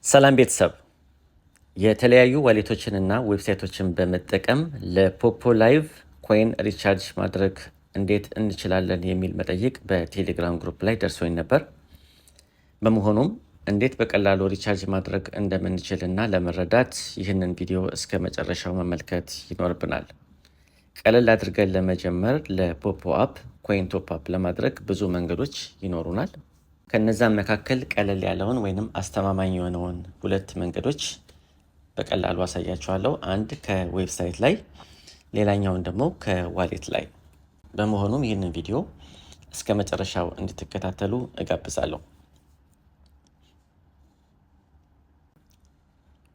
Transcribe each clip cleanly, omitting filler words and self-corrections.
ሰላም ቤተሰብ የተለያዩ ዋሌቶችንና ዌብሳይቶችን በመጠቀም ለፖፖ ላይቭ ኮይን ሪቻርጅ ማድረግ እንዴት እንችላለን የሚል መጠይቅ በቴሌግራም ግሩፕ ላይ ደርሶኝ ነበር። በመሆኑም እንዴት በቀላሉ ሪቻርጅ ማድረግ እንደምንችልና ለመረዳት ይህንን ቪዲዮ እስከ መጨረሻው መመልከት ይኖርብናል። ቀለል አድርገን ለመጀመር ለፖፖ አፕ ኮይን ቶፕ አፕ ለማድረግ ብዙ መንገዶች ይኖሩናል። ከነዛም መካከል ቀለል ያለውን ወይንም አስተማማኝ የሆነውን ሁለት መንገዶች በቀላሉ አሳያችኋለሁ። አንድ ከዌብሳይት ላይ፣ ሌላኛውን ደግሞ ከዋሌት ላይ። በመሆኑም ይህንን ቪዲዮ እስከ መጨረሻው እንድትከታተሉ እጋብዛለሁ።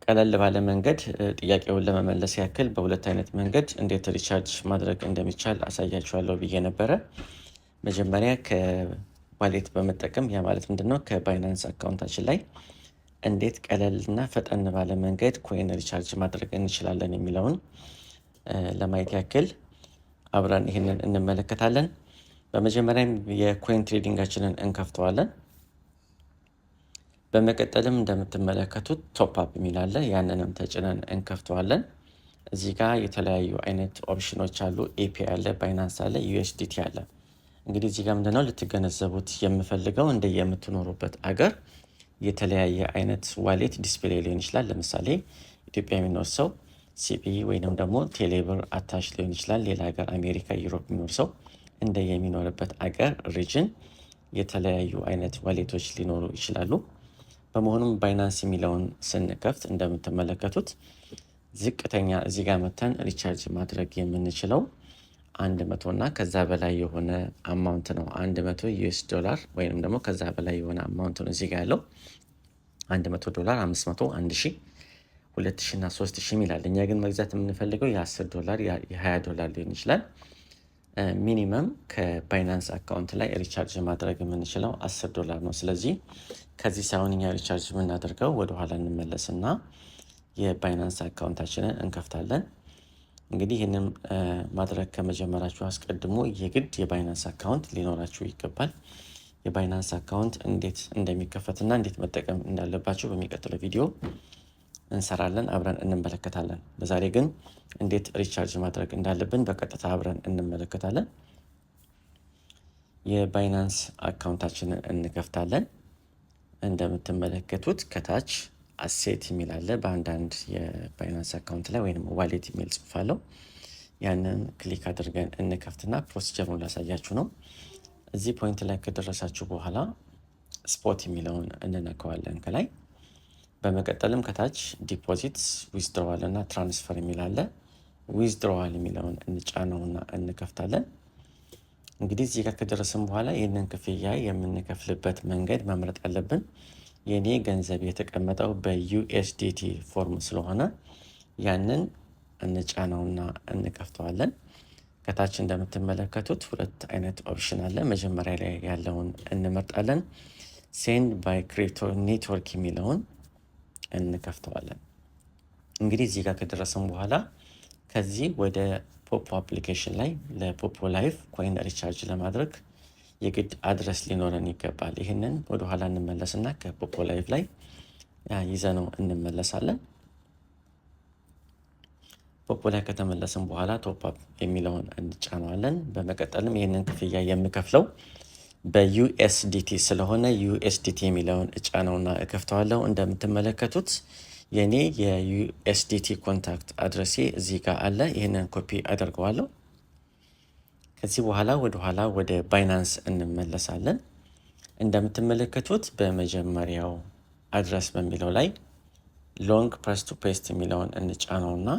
ቀለል ባለ መንገድ ጥያቄውን ለመመለስ ያክል በሁለት አይነት መንገድ እንዴት ሪቻርጅ ማድረግ እንደሚቻል አሳያችኋለሁ ብዬ ነበረ። መጀመሪያ ዋሌት በመጠቀም ያ ማለት ምንድነው ከባይናንስ አካውንታችን ላይ እንዴት ቀለልና ፈጠን ባለ መንገድ ኮይን ሪቻርጅ ማድረግ እንችላለን የሚለውን ለማየት ያክል አብረን ይህንን እንመለከታለን። በመጀመሪያም የኮይን ትሬዲንጋችንን እንከፍተዋለን። በመቀጠልም እንደምትመለከቱት ቶፕ አፕ የሚል አለ። ያንንም ተጭነን እንከፍተዋለን። እዚህ ጋር የተለያዩ አይነት ኦፕሽኖች አሉ። ኤፒአይ አለ፣ ባይናንስ አለ፣ ዩኤስዲቲ አለ። እንግዲህ እዚህ ጋር ምንድነው ልትገነዘቡት የምፈልገው እንደየምትኖሩበት አገር የተለያየ አይነት ዋሌት ዲስፕሌይ ሊሆን ይችላል። ለምሳሌ ኢትዮጵያ የሚኖር ሰው ሲቢኢ ወይንም ደግሞ ቴሌብር አታች ሊሆን ይችላል። ሌላ ሀገር አሜሪካ፣ ዩሮፕ የሚኖር ሰው እንደየሚኖርበት አገር ሪጅን የተለያዩ አይነት ዋሌቶች ሊኖሩ ይችላሉ። በመሆኑም ባይናንስ የሚለውን ስንከፍት እንደምትመለከቱት ዝቅተኛ እዚህ ጋር መተን ሪቻርጅ ማድረግ የምንችለው 100 እና ከዛ በላይ የሆነ አማውንት ነው። 100 ዩኤስ ዶላር ወይንም ደግሞ ከዛ በላይ የሆነ አማውንት ነው እዚህ ጋር ያለው። 100 ዶላር፣ 500፣ 1000፣ 2000 እና 3000 ይላል። እኛ ግን መግዛት የምንፈልገው የ10 ዶላር የ20 ዶላር ሊሆን ይችላል። ሚኒመም ከባይናንስ አካውንት ላይ ሪቻርጅ ማድረግ የምንችለው 10 ዶላር ነው። ስለዚህ ከዚህ ሳይሆን እኛ ሪቻርጅ የምናደርገው ወደኋላ እንመለስና የባይናንስ አካውንታችንን እንከፍታለን። እንግዲህ ይህንን ማድረግ ከመጀመራችሁ አስቀድሞ የግድ የባይናንስ አካውንት ሊኖራችሁ ይገባል። የባይናንስ አካውንት እንዴት እንደሚከፈትና እንዴት መጠቀም እንዳለባችሁ በሚቀጥለው ቪዲዮ እንሰራለን፣ አብረን እንመለከታለን። በዛሬ ግን እንዴት ሪቻርጅ ማድረግ እንዳለብን በቀጥታ አብረን እንመለከታለን። የባይናንስ አካውንታችንን እንከፍታለን። እንደምትመለከቱት ከታች አሴት የሚል አለ። በአንዳንድ የባይናንስ አካውንት ላይ ወይም ዋሌት የሚል ጽሑፍ አለው። ያንን ክሊክ አድርገን እንከፍትና ፕሮሲጀሩን ላሳያችሁ ነው። እዚህ ፖይንት ላይ ከደረሳችሁ በኋላ ስፖት የሚለውን እንነካዋለን ከላይ። በመቀጠልም ከታች ዲፖዚት፣ ዊዝድሮዋል እና ትራንስፈር የሚል አለ። ዊዝድሮዋል የሚለውን እንጫነውና እንከፍታለን። እንግዲህ እዚህ ጋር ከደረስን በኋላ ይህንን ክፍያ የምንከፍልበት መንገድ መምረጥ አለብን። የኔ ገንዘብ የተቀመጠው በዩኤስዲቲ ፎርም ስለሆነ ያንን እንጫነውና እንከፍተዋለን። ከታች እንደምትመለከቱት ሁለት አይነት ኦፕሽን አለ። መጀመሪያ ላይ ያለውን እንመርጣለን። ሴንድ ባይ ክሪፕቶ ኔትወርክ የሚለውን እንከፍተዋለን። እንግዲህ እዚህ ጋር ከደረስን በኋላ ከዚህ ወደ ፖፖ አፕሊኬሽን ላይ ለፖፖ ላይቭ ኮይን ሪቻርጅ ለማድረግ የግድ አድረስ ሊኖረን ይገባል። ይህንን ወደ ኋላ እንመለስና ከፖፖ ላይቭ ላይ ይዘነው እንመለሳለን። ፖፖ ላይ ከተመለስን በኋላ ቶፕ አፕ የሚለውን እንጫነዋለን። በመቀጠልም ይህንን ክፍያ የምከፍለው በዩኤስዲቲ ስለሆነ ዩኤስዲቲ የሚለውን እጫነውና እከፍተዋለሁ። እንደምትመለከቱት የኔ የዩኤስዲቲ ኮንታክት አድረሴ እዚህ ጋር አለ። ይህንን ኮፒ አደርገዋለሁ። ከዚህ በኋላ ወደ ባይናንስ እንመለሳለን። እንደምትመለከቱት በመጀመሪያው አድረስ በሚለው ላይ ሎንግ ፕረስ ቱ ፔስት የሚለውን እንጫነውና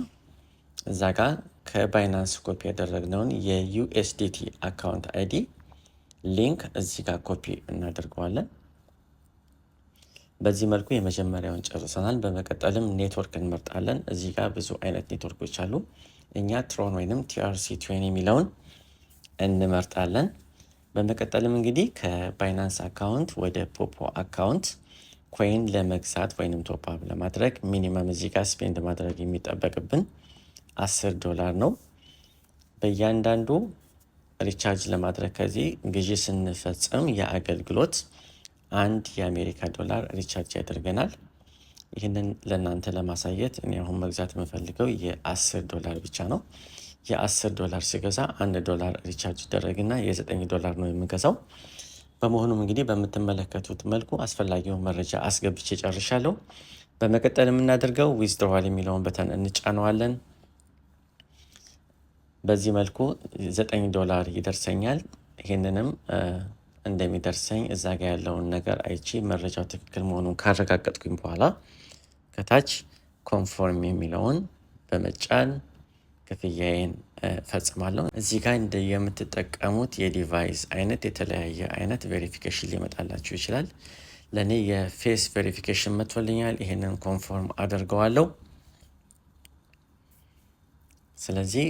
እዛ ጋር ከባይናንስ ኮፒ ያደረግነውን የዩኤስዲቲ አካውንት አይዲ ሊንክ እዚህ ጋር ኮፒ እናደርገዋለን። በዚህ መልኩ የመጀመሪያውን ጨርሰናል። በመቀጠልም ኔትወርክ እንመርጣለን። እዚህ ጋር ብዙ አይነት ኔትወርኮች አሉ። እኛ ትሮን ወይንም TRC20 የሚለውን እንመርጣለን። በመቀጠልም እንግዲህ ከባይናንስ አካውንት ወደ ፖፖ አካውንት ኮይን ለመግዛት ወይንም ቶፕ አፕ ለማድረግ ሚኒመም እዚህ ጋር ስፔንድ ማድረግ የሚጠበቅብን 10 ዶላር ነው። በእያንዳንዱ ሪቻርጅ ለማድረግ ከዚህ ግዢ ስንፈጽም የአገልግሎት 1 የአሜሪካ ዶላር ሪቻርጅ ያደርገናል። ይህንን ለእናንተ ለማሳየት እኔ አሁን መግዛት የምፈልገው $10 ብቻ ነው። $10 ስገዛ $1 ሪቻርጅ ይደረግና $9 ነው የምገዛው። በመሆኑም እንግዲህ በምትመለከቱት መልኩ አስፈላጊውን መረጃ አስገብቼ ጨርሻለሁ። በመቀጠል የምናደርገው ዊዝድሮዋል የሚለውን በተን እንጫነዋለን። በዚህ መልኩ $9 ይደርሰኛል። ይህንንም እንደሚደርሰኝ እዛ ጋ ያለውን ነገር አይቼ መረጃው ትክክል መሆኑን ካረጋገጥኩኝ በኋላ ከታች ኮንፎርም የሚለውን በመጫን ክፍያዬን ፈጽማለሁ። እዚህ ጋር እንደ የምትጠቀሙት የዲቫይስ አይነት የተለያየ አይነት ቬሪፊኬሽን ሊመጣላችሁ ይችላል። ለእኔ የፌስ ቬሪፊኬሽን መጥቶልኛል። ይሄንን ኮንፎርም አደርገዋለሁ። ስለዚህ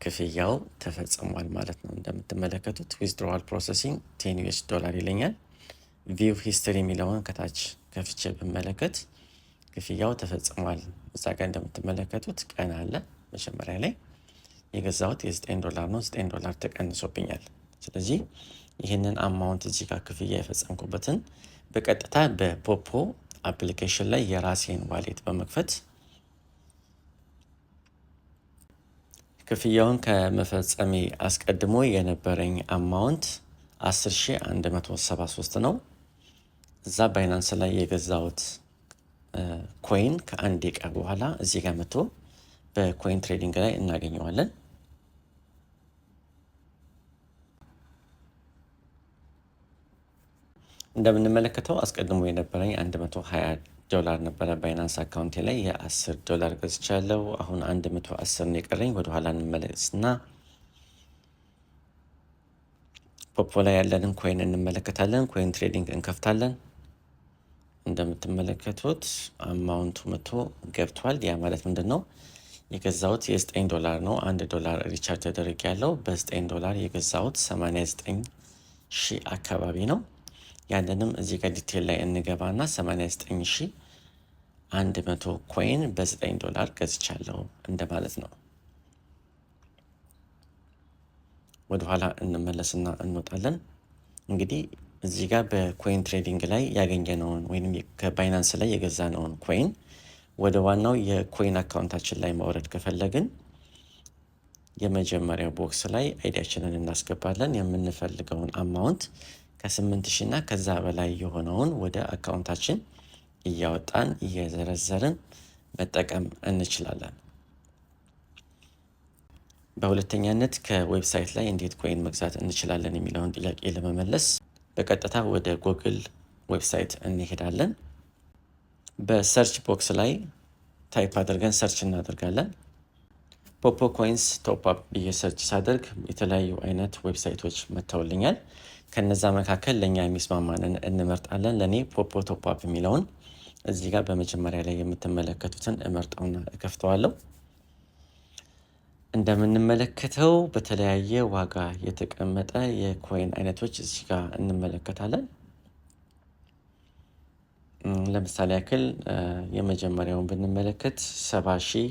ክፍያው ተፈጽሟል ማለት ነው። እንደምትመለከቱት ዊዝድሮዋል ፕሮሰሲንግ $10 ይለኛል። ቪው ሂስትሪ የሚለውን ከታች ከፍቼ ብመለከት ክፍያው ተፈጽሟል። እዛ ጋር እንደምትመለከቱት ቀን አለ። መጀመሪያ ላይ የገዛሁት $9 ነው። $9 ተቀንሶብኛል። ስለዚህ ይህንን አማውንት እዚህ ጋር ክፍያ የፈጸምኩበትን በቀጥታ በፖፖ አፕሊኬሽን ላይ የራሴን ዋሌት በመክፈት ክፍያውን ከመፈጸሜ አስቀድሞ የነበረኝ አማውንት 10,173 ነው። እዛ ባይናንስ ላይ የገዛሁት ኮይን ከአንድ ደቂቃ በኋላ እዚህ ጋር መጥቶ በኮይን ትሬዲንግ ላይ እናገኘዋለን። እንደምንመለከተው አስቀድሞ የነበረኝ $120 ነበረ ባይናንስ አካውንቴ ላይ $10 ገዝቻለሁ። አሁን 110 ነው የቀረኝ። ወደኋላ እንመለስና ፖፖ ላይ ያለንን ኮይን እንመለከታለን። ኮይን ትሬዲንግ እንከፍታለን። እንደምትመለከቱት አማውንቱ መቶ ገብቷል። ያ ማለት ምንድን ነው? የገዛሁት $9 ነው። $1 ሪቻርጅ ተደርግ ያለው በ$9 የገዛሁት 89,000 አካባቢ ነው። ያንንም እዚህ ጋር ዲቴል ላይ እንገባና 89,100 ኮይን በ$9 ገዝቻለሁ እንደማለት ነው። ወደኋላ እንመለስና እንወጣለን። እንግዲህ እዚህ ጋር በኮይን ትሬዲንግ ላይ ያገኘነውን ወይም ከባይናንስ ላይ የገዛነውን ኮይን ወደ ዋናው የኮይን አካውንታችን ላይ ማውረድ ከፈለግን የመጀመሪያው ቦክስ ላይ አይዲያችንን እናስገባለን። የምንፈልገውን አማውንት ከ8,000 እና ከዛ በላይ የሆነውን ወደ አካውንታችን እያወጣን እየዘረዘርን መጠቀም እንችላለን። በሁለተኛነት ከዌብሳይት ላይ እንዴት ኮይን መግዛት እንችላለን የሚለውን ጥያቄ ለመመለስ በቀጥታ ወደ ጉግል ዌብሳይት እንሄዳለን። በሰርች ቦክስ ላይ ታይፕ አድርገን ሰርች እናደርጋለን። ፖፖ ኮይንስ ቶፕ አፕ ብዬ ሰርች ሳደርግ የተለያዩ አይነት ዌብሳይቶች መጥተውልኛል። ከነዛ መካከል ለእኛ የሚስማማንን እንመርጣለን። ለእኔ ፖፖ ቶፕ አፕ የሚለውን እዚህ ጋር በመጀመሪያ ላይ የምትመለከቱትን እመርጠውና እከፍተዋለሁ። እንደምንመለከተው በተለያየ ዋጋ የተቀመጠ የኮይን አይነቶች እዚህ ጋር እንመለከታለን። ለምሳሌ ያክል የመጀመሪያውን ብንመለከት 70,000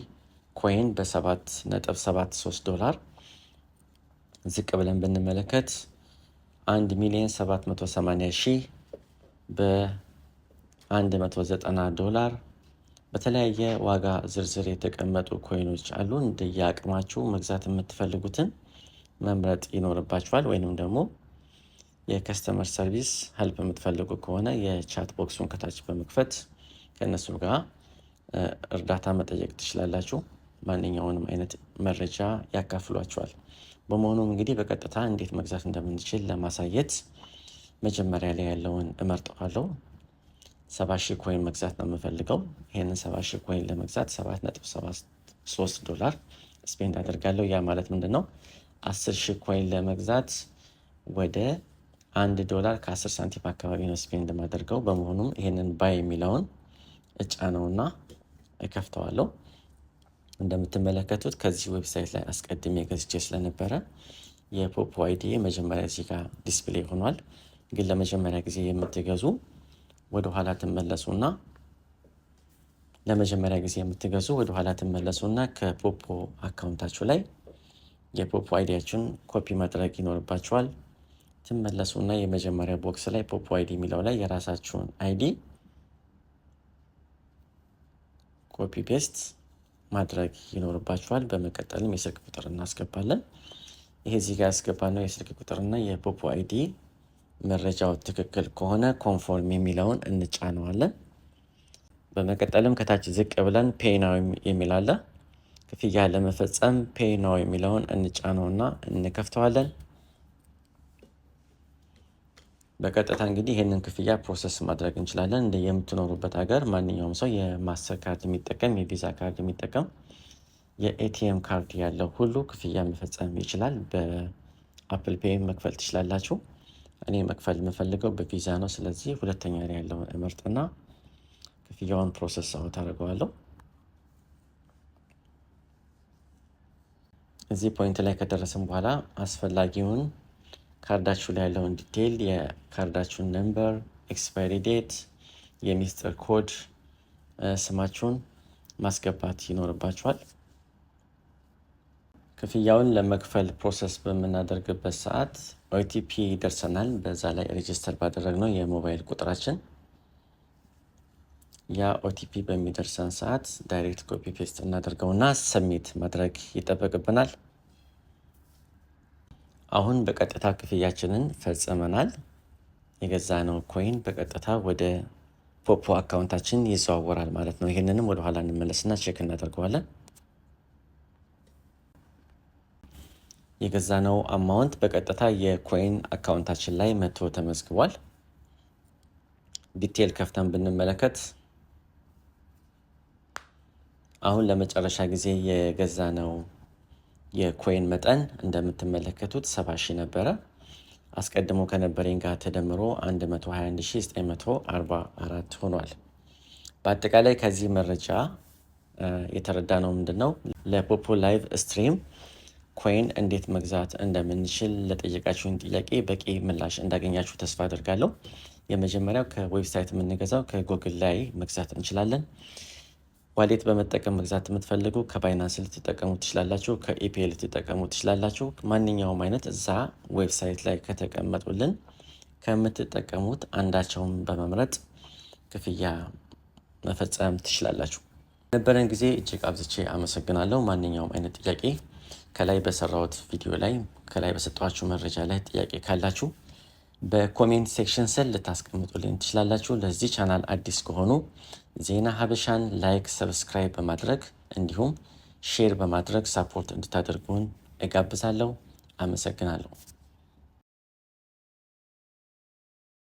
ኮይን $7.73 ዝቅ ብለን ብንመለከት 1,780,000 $190 በተለያየ ዋጋ ዝርዝር የተቀመጡ ኮይኖች አሉ። እንደየአቅማችሁ መግዛት የምትፈልጉትን መምረጥ ይኖርባችኋል። ወይንም ደግሞ የከስተመር ሰርቪስ ሄልፕ የምትፈልጉ ከሆነ የቻት ቦክሱን ከታች በመክፈት ከእነሱ ጋር እርዳታ መጠየቅ ትችላላችሁ። ማንኛውንም አይነት መረጃ ያካፍሏችኋል። በመሆኑም እንግዲህ በቀጥታ እንዴት መግዛት እንደምንችል ለማሳየት መጀመሪያ ላይ ያለውን እመርጠዋለሁ። 70,000 ኮይን መግዛት ነው የምፈልገው። ይህንን 70,000 ኮይን ለመግዛት $7.73 ስፔንድ አደርጋለሁ። ያ ማለት ምንድን ነው? 10,000 ኮይን ለመግዛት ወደ $1 ከ10 ሳንቲም አካባቢ ነው ስፔንድ ማደርገው። በመሆኑም ይህንን ባይ የሚለውን እጫነውና እከፍተዋለሁ። እንደምትመለከቱት ከዚህ ዌብሳይት ላይ አስቀድሜ ገዝቼ ስለነበረ የፖፖ አይዲ መጀመሪያ እዚህ ጋር ዲስፕሌይ ሆኗል። ግን ለመጀመሪያ ጊዜ የምትገዙ ወደ ኋላ ትመለሱና ከፖፖ አካውንታችሁ ላይ የፖፖ አይዲያችሁን ኮፒ ማድረግ ይኖርባችኋል። ትመለሱና የመጀመሪያ ቦክስ ላይ ፖፖ አይዲ የሚለው ላይ የራሳችሁን አይዲ ኮፒ ፔስት ማድረግ ይኖርባችኋል። በመቀጠልም የስልክ ቁጥር እናስገባለን። ይሄ እዚህ ጋር ያስገባነው የስልክ ቁጥርና የፖፖ አይዲ መረጃው ትክክል ከሆነ ኮንፎርም የሚለውን እንጫነዋለን። በመቀጠልም ከታች ዝቅ ብለን ፔይ ናው የሚል አለ። ክፍያ ለመፈጸም ፔይ ናው የሚለውን እንጫነውና እንከፍተዋለን። በቀጥታ እንግዲህ ይህንን ክፍያ ፕሮሰስ ማድረግ እንችላለን። እንደ የምትኖሩበት ሀገር ማንኛውም ሰው የማስተር ካርድ የሚጠቀም የቪዛ ካርድ የሚጠቀም የኤቲኤም ካርድ ያለው ሁሉ ክፍያ መፈጸም ይችላል። በአፕል ፔይ መክፈል ትችላላችሁ። እኔ መክፈል የምፈልገው በቪዛ ነው። ስለዚህ ሁለተኛ ላይ ያለውን እመርጥና ክፍያውን ፕሮሰስ አውት አደርገዋለሁ። እዚህ ፖይንት ላይ ከደረስን በኋላ አስፈላጊውን ካርዳችሁ ላይ ያለውን ዲቴይል፣ የካርዳችሁን ነምበር፣ ኤክስፓይሪ ዴት፣ የሚስጥር ኮድ፣ ስማችሁን ማስገባት ይኖርባችኋል። ክፍያውን ለመክፈል ፕሮሰስ በምናደርግበት ሰዓት ኦቲፒ ይደርሰናል። በዛ ላይ ሬጅስተር ባደረግነው የሞባይል ቁጥራችን ያ ኦቲፒ በሚደርሰን ሰዓት ዳይሬክት ኮፒ ፔስት እናደርገውና ሰሚት ማድረግ ይጠበቅብናል። አሁን በቀጥታ ክፍያችንን ፈጽመናል። የገዛነው ኮይን በቀጥታ ወደ ፖፖ አካውንታችን ይዘዋወራል ማለት ነው። ይህንንም ወደኋላ እንመለስና ቼክ እናደርገዋለን። የገዛነው አማውንት በቀጥታ የኮይን አካውንታችን ላይ መጥቶ ተመዝግቧል። ዲቴል ከፍተን ብንመለከት አሁን ለመጨረሻ ጊዜ የገዛነው የኮይን መጠን እንደምትመለከቱት 70,000 ነበረ። አስቀድሞ ከነበረኝ ጋር ተደምሮ 121,944 ሆኗል። በአጠቃላይ ከዚህ መረጃ የተረዳነው ምንድነው? ለፖፖ ላይቭ ስትሪም ኮይን እንዴት መግዛት እንደምንችል ለጠየቃችሁን ጥያቄ በቂ ምላሽ እንዳገኛችሁ ተስፋ አድርጋለሁ። የመጀመሪያው ከዌብሳይት የምንገዛው ከጉግል ላይ መግዛት እንችላለን። ዋሌት በመጠቀም መግዛት የምትፈልጉ ከባይናንስ ልትጠቀሙ ትችላላችሁ፣ ከኢፔይ ልትጠቀሙ ትችላላችሁ። ማንኛውም አይነት እዛ ዌብሳይት ላይ ከተቀመጡልን ከምትጠቀሙት አንዳቸውን በመምረጥ ክፍያ መፈጸም ትችላላችሁ። ነበረን ጊዜ እጅግ አብዝቼ አመሰግናለሁ። ማንኛውም አይነት ጥያቄ ከላይ በሰራሁት ቪዲዮ ላይ ከላይ በሰጠኋችሁ መረጃ ላይ ጥያቄ ካላችሁ በኮሜንት ሴክሽን ስር ልታስቀምጡልኝ ትችላላችሁ። ለዚህ ቻናል አዲስ ከሆኑ ዜና ሀበሻን ላይክ፣ ሰብስክራይብ በማድረግ እንዲሁም ሼር በማድረግ ሳፖርት እንድታደርጉን እጋብዛለሁ። አመሰግናለሁ።